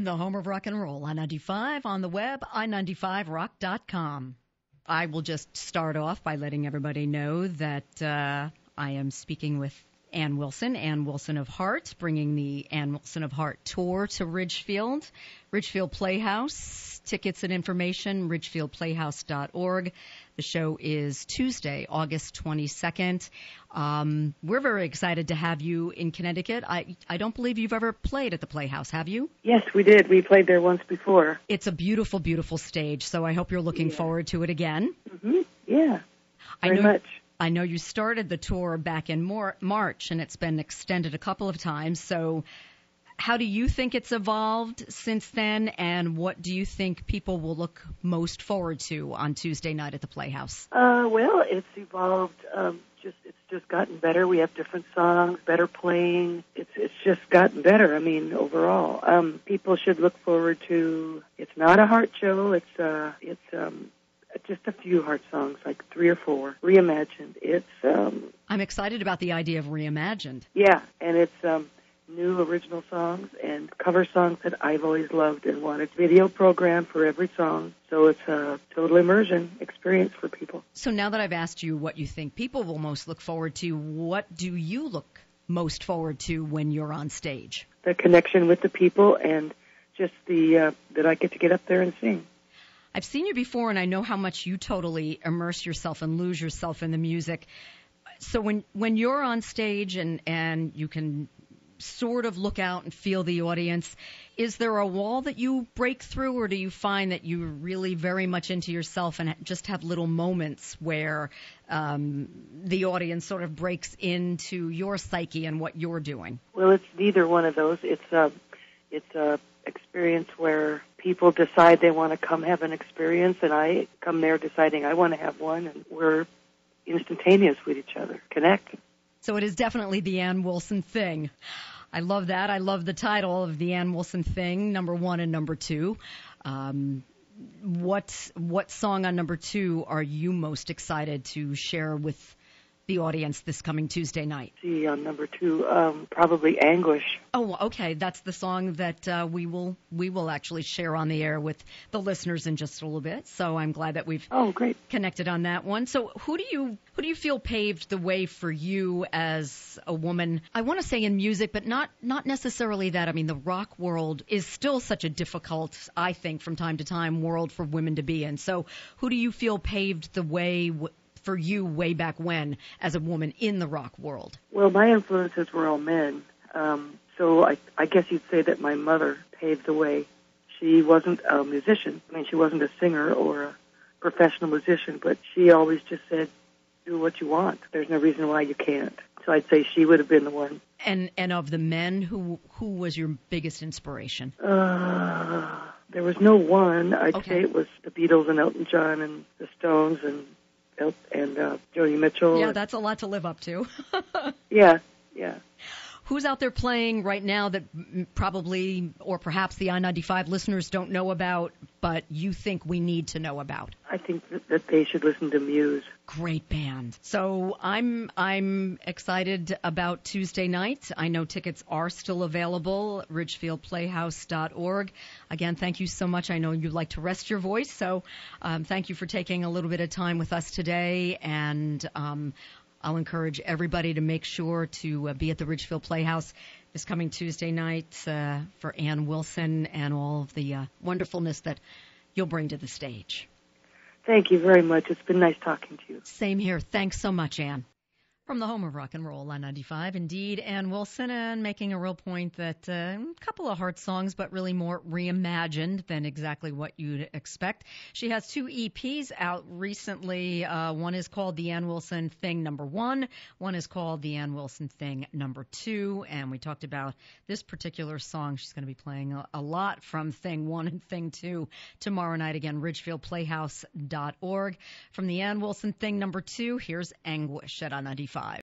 The home of rock and roll, I-95 on the web, i95rock.com. I will just start off by letting everybody know that I am speaking with Ann Wilson of Heart, bringing the Ann Wilson of Heart tour to Ridgefield Playhouse. Tickets and information, ridgefieldplayhouse.org. The show is Tuesday, August 22nd. We're very excited to have you in Connecticut. I don't believe you've ever played at the Playhouse, have you? Yes, we did. We played there once before. It's a beautiful, beautiful stage, so I hope you're looking forward to it again. Mm-hmm. Yeah, very much. I know you started the tour back in March, and it's been extended a couple of times. So how do you think it's evolved since then, and what do you think people will look most forward to on Tuesday night at the Playhouse? Well, it's evolved. It's just gotten better. We have different songs, better playing. It's just gotten better. I mean, overall, people should look forward to. It's not a Heart show. It's just a few Heart songs, like 3 or 4, reimagined. I'm excited about the idea of reimagined. Yeah, and it's new original songs and cover songs that I've always loved and wanted. Video program for every song, so it's a total immersion experience for people. So now that I've asked you what you think people will most look forward to, what do you look most forward to when you're on stage? The connection with the people and just that I get up there and sing. I've seen you before, and I know how much you totally immerse yourself and lose yourself in the music. So when you're on stage and you can sort of look out and feel the audience, is there a wall that you break through, or do you find that you're really very much into yourself and just have little moments where the audience sort of breaks into your psyche and what you're doing? Well, it's neither one of those. It's a experience where people decide they want to come have an experience, and I come there deciding I want to have one, and we're instantaneous with each other, connect. So it is definitely the Ann Wilson thing. I love that. I love the title of the Ann Wilson thing, number 1 and number 2. What song on number 2 are you most excited to share with the audience this coming Tuesday night? See, on number 2, probably Anguish. Oh, okay. That's the song that we will actually share on the air with the listeners in just a little bit. So I'm glad that we've connected on that one. So who do you feel paved the way for you as a woman? I want to say in music, but not necessarily that. I mean, the rock world is still such a difficult, I think, from time to time, world for women to be in. So who do you feel paved the way for you way back when as a woman in the rock world? Well, my influences were all men. So I guess you'd say that my mother paved the way. She wasn't a musician. I mean, she wasn't a singer or a professional musician, but she always just said, do what you want. There's no reason why you can't. So I'd say she would have been the one. And of the men, who was your biggest inspiration? There was no one. I'd say it was the Beatles and Elton John and the Stones and Joni Mitchell. Yeah, that's a lot to live up to. Yeah. Who's out there playing right now that probably, or perhaps the I-95 listeners don't know about, but you think we need to know about? I think that they should listen to Muse. Great band. So I'm excited about Tuesday night. I know tickets are still available, ridgefieldplayhouse.org. Again, thank you so much. I know you'd like to rest your voice, so thank you for taking a little bit of time with us today, and I'll encourage everybody to make sure to be at the Ridgefield Playhouse this coming Tuesday night for Ann Wilson and all of the wonderfulness that you'll bring to the stage. Thank you very much. It's been nice talking to you. Same here. Thanks so much, Ann. From the home of rock and roll, I-95, indeed, Ann Wilson, and making a real point that a couple of Heart songs, but really more reimagined than exactly what you'd expect. She has 2 EPs out recently. One is called The Ann Wilson Thing number 1. One is called The Ann Wilson Thing number 2. And we talked about this particular song. She's going to be playing a lot from Thing 1 and Thing 2 tomorrow night. Again, ridgefieldplayhouse.org. From The Ann Wilson Thing number 2, here's Anguish at I-95.